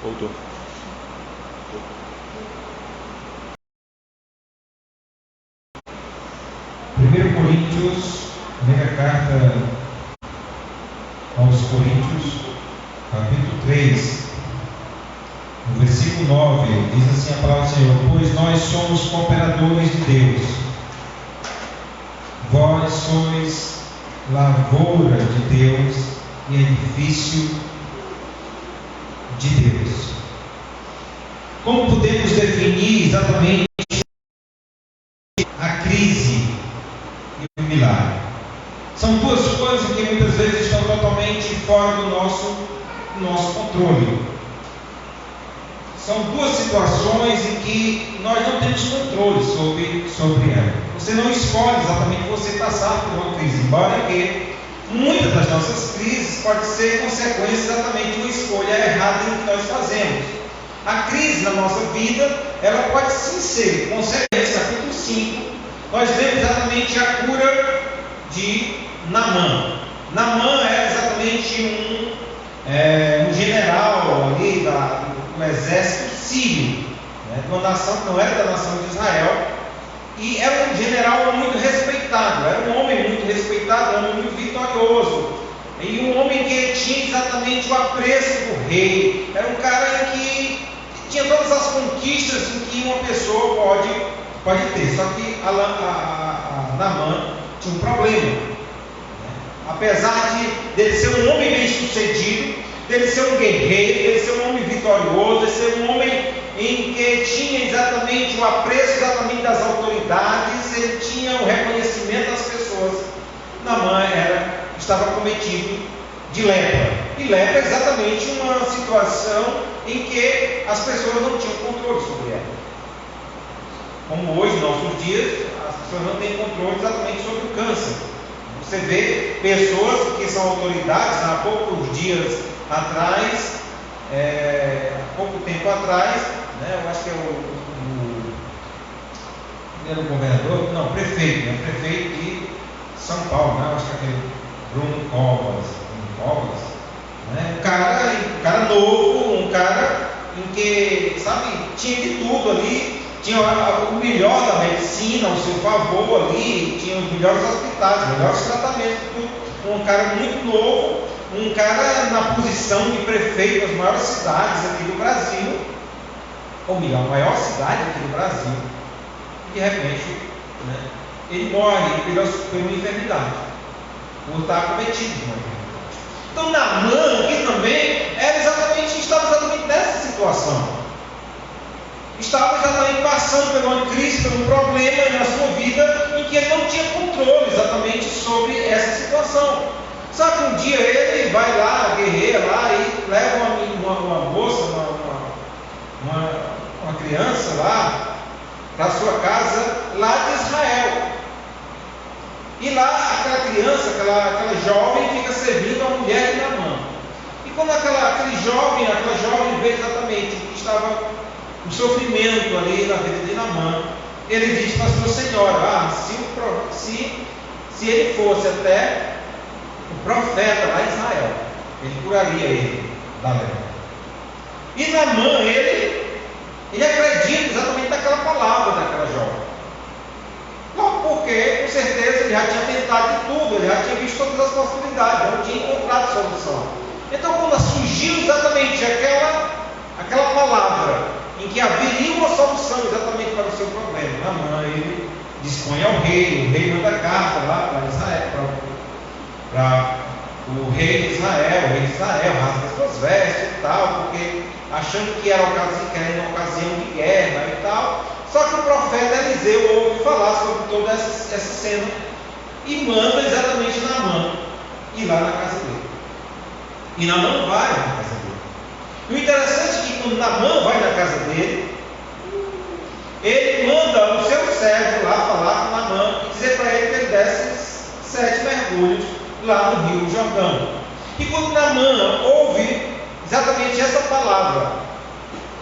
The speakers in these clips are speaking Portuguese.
Voltou. 1 Coríntios, primeira carta aos Coríntios, capítulo 3, no versículo 9, diz assim a palavra do Senhor: pois nós somos cooperadores de Deus, vós sois lavoura de Deus e edifício de Deus. Como podemos definir exatamente a crise e o milagre? São duas coisas que muitas vezes estão totalmente fora do nosso controle. São duas situações em que nós não temos controle sobre ela. Você não escolhe exatamente você passar por uma crise, embora que muitas das nossas crises podem ser consequência exatamente de uma escolha errada em que nós fazemos. A crise na nossa vida, ela pode sim ser consequência. Capítulo 5, nós vemos exatamente a cura de Naamã. Naamã era exatamente um general ali do exército sírio, né, de uma nação que não era da nação de Israel, e era um general muito respeitado, era um homem muito respeitado, um homem muito vitorioso, e um homem que tinha exatamente o apreço do rei. Era um cara que tinha todas as conquistas que uma pessoa pode ter. Só que a Naamã tinha um problema, né? Apesar dele ser um homem bem sucedido, dele ser um guerreiro, dele ser um homem vitorioso, dele ser um homem em que tinha exatamente o apreço exatamente das autoridades, ele tinha o reconhecimento das pessoas. Naamã estava cometido de lepra. E lepra é exatamente uma situação em que as pessoas não tinham controle sobre ela. Como hoje, nos nossos dias, as pessoas não têm controle exatamente sobre o câncer. Você vê pessoas que são autoridades, há poucos dias atrás, há pouco tempo atrás, né, eu acho que era o governador, não, prefeito de São Paulo, né, eu acho que é aquele Bruno Covas, né, um cara novo, um cara em que, sabe, tinha de tudo ali, tinha o melhor da medicina ao seu favor ali, tinha os melhores hospitais, os melhores tratamentos, tudo. Um cara muito novo, um cara na posição de prefeito das maiores cidades aqui do Brasil, ou melhor, a maior cidade aqui do Brasil, e de repente, né, ele morre por uma enfermidade, por estar cometido de uma enfermidade. Então Naamã aqui também estava exatamente nessa situação. Estava exatamente passando por uma crise, por um problema na sua vida, em que ele não tinha controle exatamente sobre essa situação. Só que um dia ele vai lá, guerreia lá, e leva uma moça, uma criança lá, para a sua casa, lá de Israel. E lá aquela criança, aquela jovem, fica servindo a mulher de Naamã. E quando aquele jovem vê exatamente que estava um sofrimento ali na vida de Naamã, ele diz para a sua senhora: se ele fosse até o profeta lá em Israel, ele curaria ele da lepra. E Naamã, ele acredita exatamente naquela palavra daquela jovem. Logo porque, com certeza, ele já tinha tentado de tudo, ele já tinha visto todas as possibilidades, não tinha encontrado solução. Então, quando surgiu exatamente aquela palavra em que haveria uma solução exatamente para o seu problema, Naamã, ele dispõe ao rei, o rei manda carta lá para Israel, para o rei de Israel, rasga as suas vestes e tal, porque achando que era uma ocasião de guerra e tal. Só que o profeta Eliseu ouve falar sobre toda essa cena e manda exatamente Naamã ir lá na casa dele. E Naamã vai na casa dele. E o interessante é que quando Naamã vai na casa dele, ele manda o seu servo lá falar com Naamã e dizer para ele que ele desse 7 mergulhos lá no Rio Jordão. E quando Naamã ouve exatamente essa palavra,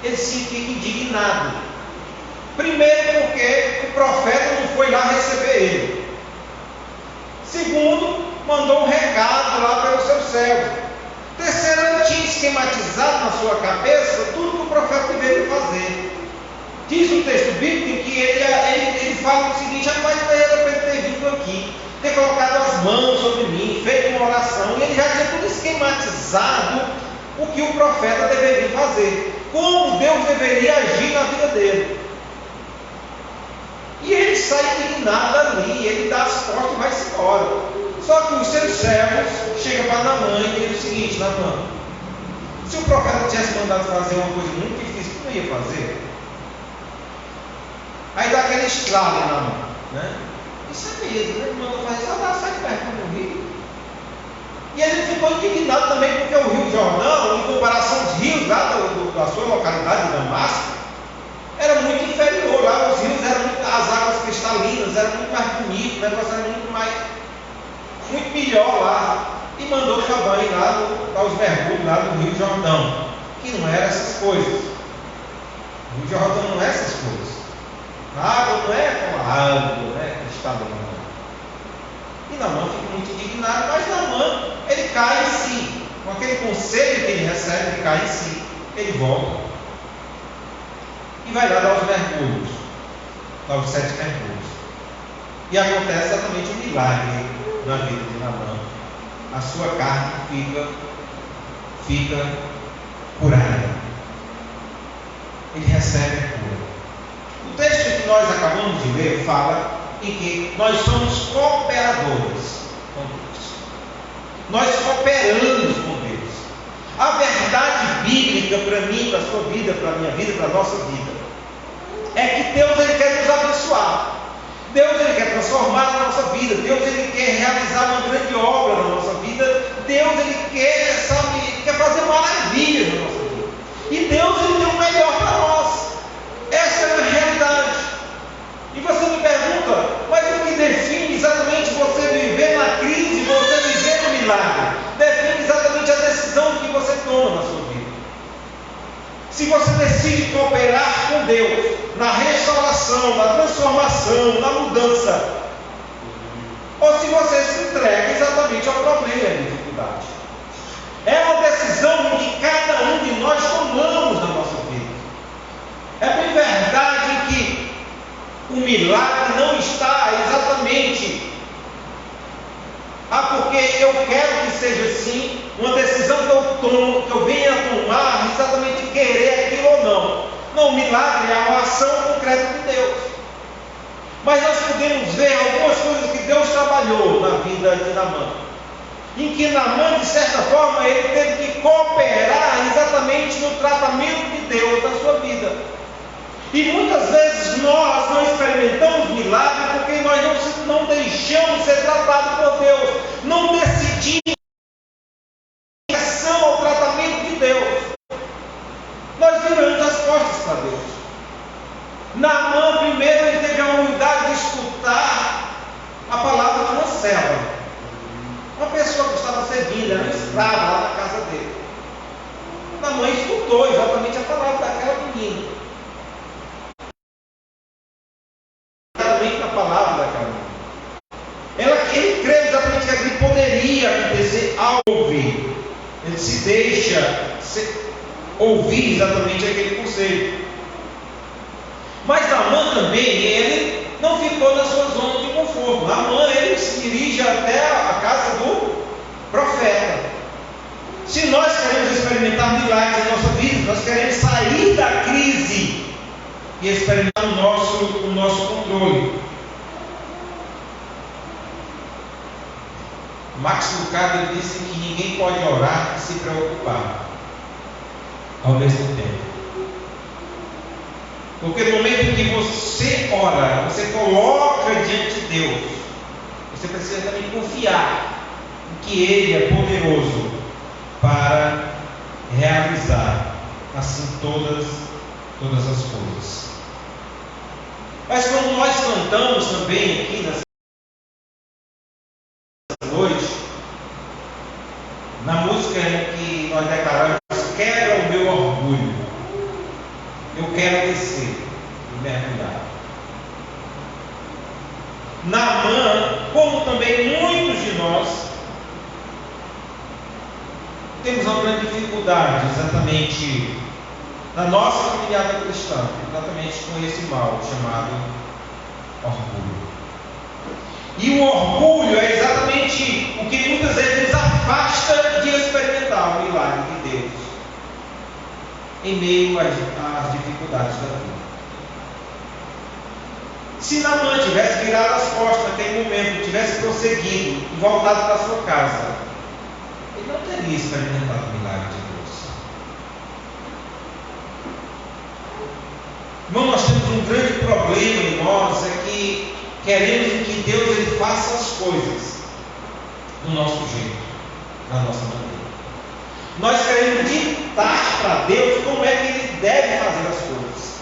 ele se fica indignado. Primeiro, porque o profeta não foi lá receber ele. Segundo, mandou um recado lá para o seu servo. Terceiro, ele tinha esquematizado na sua cabeça Diz o texto bíblico em que ele fala o seguinte: rapaz, era para ele ter vindo aqui, ter colocado as mãos sobre mim, feito uma oração, e ele já tinha tudo esquematizado o que o profeta deveria fazer, como Deus deveria agir na vida dele. E ele sai indignado ali, ele dá as costas e vai-se embora. Só que os seus servos chegam para Naamã e dizem o seguinte: Naamã, se o profeta tivesse mandado fazer uma coisa muito difícil, tu não ia fazer? Aí dá aquele estralo na mão, né? Isso é mesmo, né? Ele mandou fazer só dar sai perto do rio. E ele ficou indignado também porque o Rio Jordão, em comparação aos rios lá da sua localidade de Damasco, era muito inferior. Lá os rios eram muito, as águas cristalinas eram muito mais bonitas, o negócio era muito melhor lá. E mandou também lá aos mergulhos lá do Rio Jordão, que não eram essas coisas. O Rio Jordão não é essas coisas. A água não é como a água, não é cristalina. E Naamã fica muito indignado, mas Naamã, ele cai em si. Com aquele conselho que ele recebe, ele cai em si. Ele volta e vai lá dar os mergulhos, dar os 7 mergulhos. E acontece exatamente um milagre na vida de Naamã. A sua carne fica curada. Ele recebe a cura. O texto que nós acabamos de ler fala em que nós somos cooperadores com Deus. Nós cooperamos com Deus. A verdade bíblica para mim, para a sua vida, para a minha vida, para a nossa vida, é que Deus ele quer nos abençoar. Deus ele quer transformar a nossa vida. Deus ele quer realizar uma grande obra na nossa vida. Deus ele quer fazer maravilhas na nossa vida. E Deus ele tem o melhor para nós. Essa é a realidade. E você me pergunta, mas o que define exatamente você viver na crise, você viver no milagre? Define exatamente a decisão que você toma na sua vida. Se você decide cooperar com Deus na restauração, na transformação, na mudança, ou se você se entrega exatamente ao problema e à dificuldade. É uma decisão que cada um de nós tomamos na nossa vida. É bem verdade que o milagre não está exatamente porque eu quero que seja assim, uma decisão que eu tomo, que eu venha a tomar, exatamente querer aquilo ou não. Não, o milagre é uma ação concreta de Deus. Mas nós podemos ver algumas coisas que Deus trabalhou na vida de Naamã, em que Naamã, de certa forma, ele teve que cooperar exatamente no tratamento de Deus na sua vida. E muitas vezes nós não experimentamos milagre porque nós não deixamos ser tratados por Deus, não decidimos em direção ao tratamento de Deus. Nós viramos as costas para Deus. Naamã, primeiro, ele teve a humildade de escutar a palavra de uma serva, uma pessoa que estava servindo, era uma escrava lá na casa dele. Naamã escutou exatamente a palavra daquela menina. A palavra daquela menina. Ele crê exatamente que aquilo poderia acontecer ao ouvir. Ele se deixa ouvir exatamente aquele conselho. Mas Naamã também, ele não ficou na sua zona de conforto. Naamã, ele se dirige até a casa do profeta. Se nós queremos experimentar milagres na nossa vida, nós queremos sair da crise e experimentar o nosso controle. Max Lucado disse que ninguém pode orar e se preocupar ao mesmo tempo. Porque no momento em que você ora, você coloca diante de Deus, você precisa também confiar em que Ele é poderoso para realizar assim todas as coisas. Mas quando nós cantamos também aqui nessa noite, na música em que nós declaramos: quebra o meu orgulho, eu quero descer e mergulhar. Naamã, como também muitos de nós, temos uma grande dificuldade exatamente na nossa caminhada cristã, exatamente com esse mal chamado orgulho. E o orgulho é exatamente o que muitas vezes nos afasta de experimentar o milagre de Deus em meio às dificuldades da vida. Se Naamã tivesse virado as costas naquele momento, tivesse prosseguido e voltado para a sua casa, ele não teria experimentado o milagre de Deus. Irmão, nós temos um grande problema em nós, é que queremos que Deus ele faça as coisas do nosso jeito, da nossa maneira. Nós queremos ditar para Deus como é que Ele deve fazer as coisas.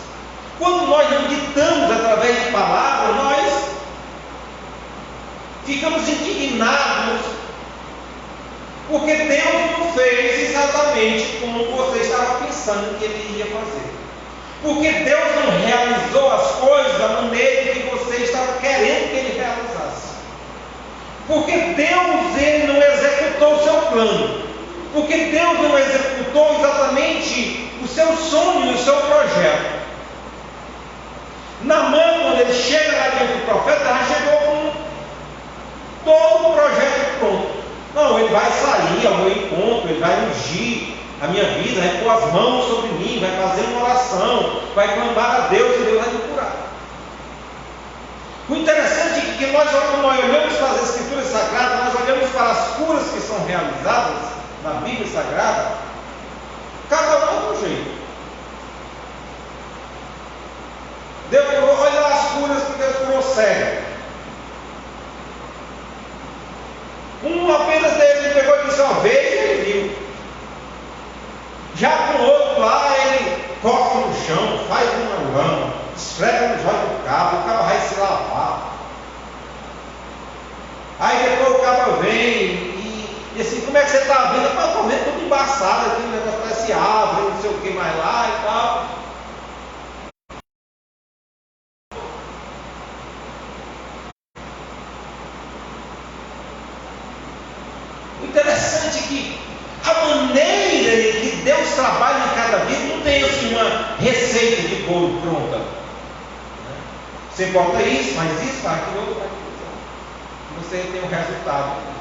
Quando nós não ditamos através de palavras, nós ficamos indignados, porque Deus não fez exatamente como você estava pensando que Ele ia fazer. Porque Deus não realizou as coisas da maneira que você estava querendo que Ele realizasse. Porque Deus ele não executou o seu plano. Porque Deus não executou exatamente o seu sonho e o seu projeto. Naamã, quando ele chega lá diante do profeta, já chegou com todo o projeto pronto. Não, ele vai sair ao meu encontro, ele vai ungir a minha vida, vai pôr as mãos sobre mim, vai fazer uma oração, vai clamar a Deus e Deus vai me curar. O interessante é que nós, quando nós olhamos para as Escrituras Sagradas, nós olhamos para as curas que são realizadas na Bíblia Sagrada, cada um de um jeito. Deus, olha lá as curas que Deus curou cego. Um apenas dele pegou e disse uma vez e ele viu. Já com o outro lá, ele corta no chão, faz uma lama, esfrega no joelho do cabo, o cabo vai se lavar. Aí depois o cabo vem e assim, como é que você está vendo? Eu estou vendo tudo embaçado aqui, o negócio parece árvore, não sei o que mais lá e tal. O interessante é que a maneira em que Deus trabalha em cada vida não tem assim uma receita de bolo pronta. Você bota isso, faz isso, faz aquilo, outro, faz aquilo. Você tem um resultado.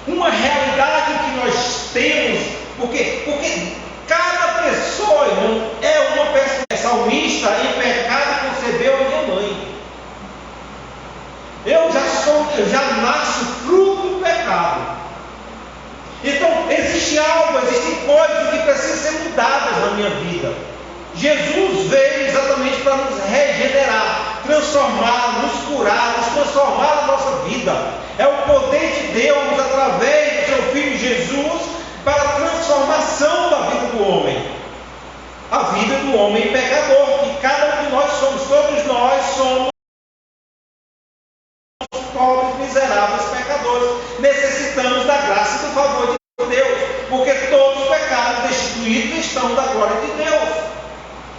Uma realidade que nós temos, porque cada pessoa, irmão, é uma pessoa. Salmista, em pecado concebeu a minha mãe. Eu já nasço fruto do pecado. Então, existe algo, existem coisas que precisam ser mudadas na minha vida. Jesus veio exatamente para nos regenerar, transformar, nos curar, nos transformar na nossa vida. É o poder de Deus, através do seu Filho Jesus, para a transformação da vida do homem. A vida do homem pecador, que cada um de nós somos, todos nós somos pobres, miseráveis, pecadores. Necessitamos da graça e do favor de Deus, porque todos os pecados destituídos estão da glória de Deus.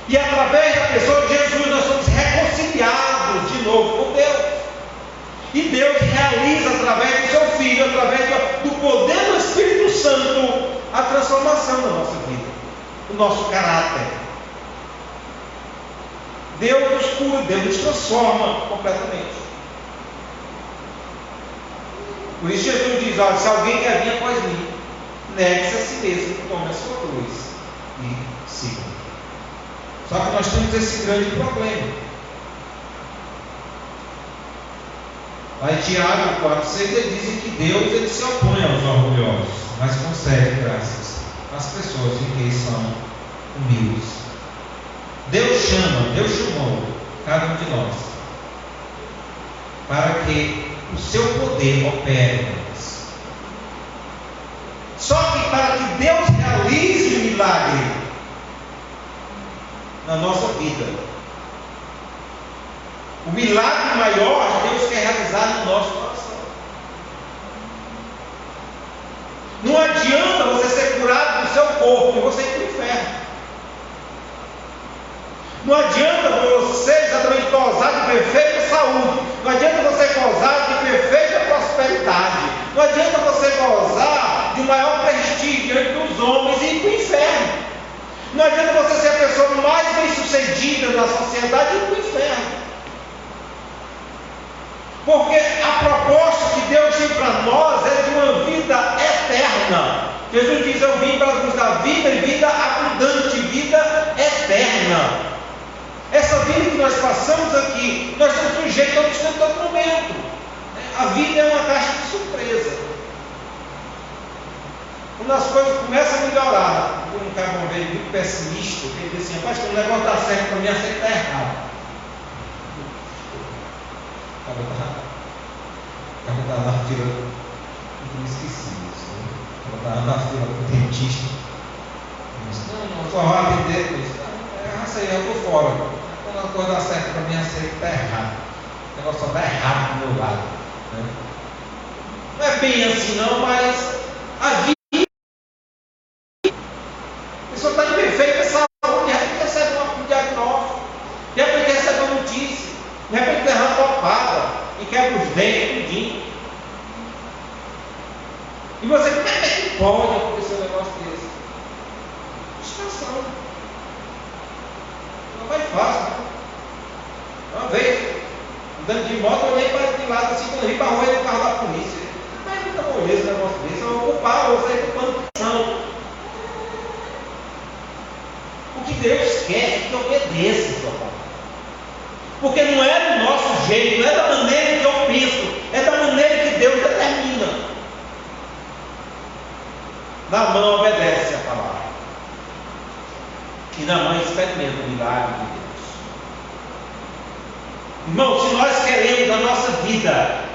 E através da pessoa de Jesus nós somos reconciliados de novo com Deus. E Deus realiza através do seu Filho, através do poder do Espírito Santo, a transformação da nossa vida, do nosso caráter. Deus nos cura, Deus nos transforma completamente. Por isso Jesus diz, olha, se alguém quer vir após mim, negue-se a si mesmo, tome a sua cruz e siga. Só que nós temos esse grande problema. Lá em Tiago 4,6 ele diz que Deus ele se opõe aos orgulhosos, mas concede graças às pessoas em que são humildes. Deus chamou cada um de nós para que o seu poder opere em nós. Só que para que Deus realize o milagre na nossa vida, o milagre maior Deus quer realizar no nosso coração. Não adianta você ser curado do seu corpo e você ir para o inferno. Não adianta você exatamente gozar de perfeita saúde. Não adianta você gozar de perfeita prosperidade. Não adianta você gozar de maior prestígio diante dos homens e ir para o inferno. Não adianta você ser a pessoa mais bem-sucedida na sociedade e ir para o inferno. Porque a proposta que Deus tem para nós é de uma vida eterna. Jesus diz: eu vim para nos dar vida e vida abundante, vida eterna. Essa vida que nós passamos aqui, nós estamos sujeitos a isso em todo momento. A vida é uma caixa de surpresa. Quando as coisas começam a melhorar, um cara uma vez muito pessimista, que ele disse assim: rapaz, quando o negócio está certo para mim, a certo está errado. O cara estava na fila, eu me esqueci isso, né? O cara estava na fila com o dentista. Eu disse: não, só vai atender. Eu disse: isso aí, eu estou fora. Quando a coisa dá certo para mim, a certo está errado. O negócio só dá errado do meu lado, né? Não é bem assim não, mas a vida, a pessoa está em perfeita saúde, de repente recebe um diagnóstico, de repente recebe uma notícia, de repente derrama uma topada e quebra os dentes, tudinho. E você, como é que pode acontecer um negócio desse? Distração. Não vai fácil, né? Uma vez, andando de moto, eu olhei para de lado assim, quando eu vi para a rua, ele carro da polícia. Mas muita moleza esse negócio desse, eu vou ocupar, eu vou sair ocupando atenção. O que Deus quer é que obedeça, sua palavra. Porque não é do nosso jeito, não é da maneira que eu penso, é da maneira que Deus determina. Na mão obedece a palavra, e na mão experimenta o milagre de Deus. Irmão, se nós queremos a nossa vida,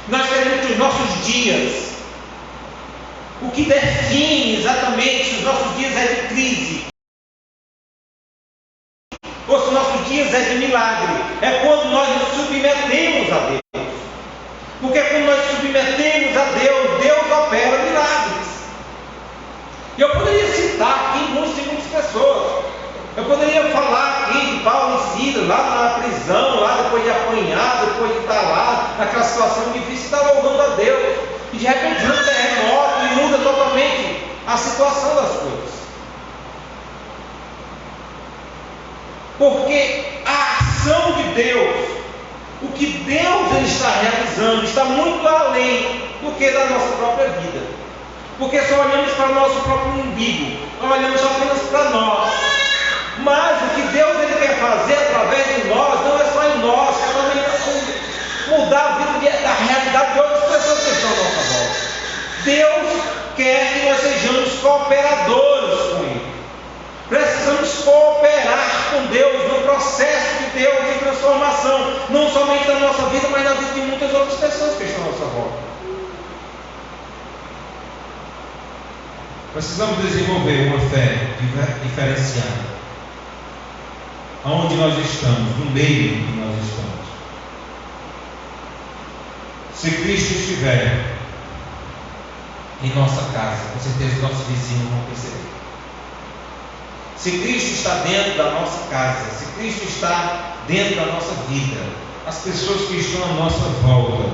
nós queremos que os nossos dias, o que define exatamente se os nossos dias é de crise ou se os nossos dias é de milagre, é quando nós nos submetemos a Deus. Porque quando nós submetemos a Deus, Deus opera milagres. E eu poderia citar aqui muitas pessoas. Eu poderia falar aqui de Paulo e Silas, lá na prisão, lá depois de apanhar, depois de estar lá, naquela situação difícil, estar louvando a Deus. E de repente vem um terremoto e muda totalmente a situação das coisas. Porque a ação de Deus, o que Deus ele está realizando, está muito além do que da nossa própria vida. Porque só olhamos para o nosso próprio umbigo, nós olhamos apenas para nós. Mas o que Deus ele quer fazer através de nós, não é só em nós, é também mudar a vida da realidade de outras pessoas que estão à nossa volta. Deus quer que nós sejamos cooperadores com Ele. Precisamos cooperar com Deus no processo de Deus de transformação, não somente na nossa vida, mas na vida de muitas outras pessoas que estão à nossa volta. Precisamos desenvolver uma fé diferenciada. Aonde nós estamos, no meio em que nós estamos. Se Cristo estiver em nossa casa, com certeza os nossos vizinhos vão perceber. Se Cristo está dentro da nossa casa, se Cristo está dentro da nossa vida, as pessoas que estão à nossa volta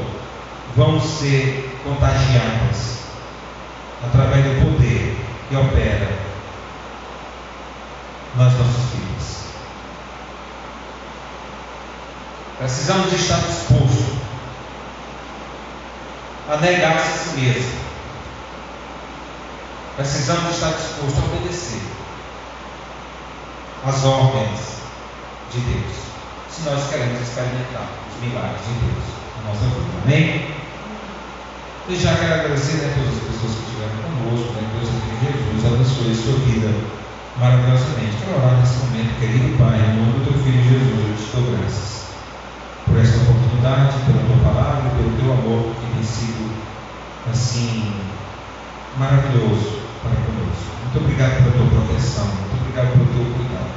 vão ser contagiadas através do poder que opera nas nossas vidas. Precisamos estar dispostos a negar-se a si mesmo. Precisamos estar dispostos a obedecer as ordens de Deus, se nós queremos experimentar os milagres de Deus na nossa vida. Amém? Eu já quero agradecer a todas as pessoas que estiveram conosco, né? Deus em Jesus abençoe a sua vida maravilhosamente. Quero orar nesse momento, querido Pai, em nome do teu Filho Jesus, eu te dou graças por esta oportunidade, pela tua palavra, pelo teu amor que tem sido assim maravilhoso para conosco. Muito obrigado pela tua proteção, muito obrigado pelo teu cuidado.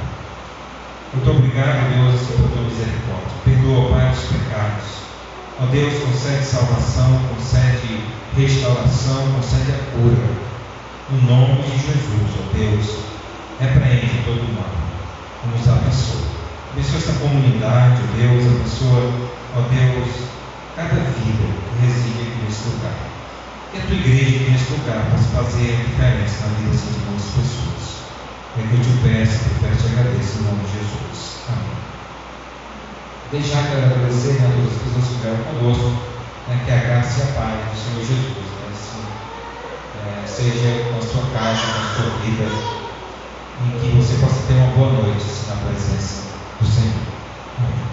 Muito obrigado, Deus, pela tua misericórdia. Perdoa, Pai, os pecados. Ó Deus, concede salvação, concede restauração, concede a cura. No nome de Jesus, ó Deus, repreende todo o mal. Nos abençoe. Abençoa essa comunidade, ó Deus, abençoa, ó Deus, cada vida que reside aqui nesse lugar. E a tua igreja aqui nesse lugar para fazer a diferença na vida de muitas pessoas. É eu te agradeço em nome de Jesus. Amém. Deixar de agradecer, né, a todas as pessoas que estiveram conosco, né, que a graça e a paz do Senhor Jesus, né, seja na sua casa, na sua vida, e que você possa ter uma boa noite na presença do Senhor. Amém.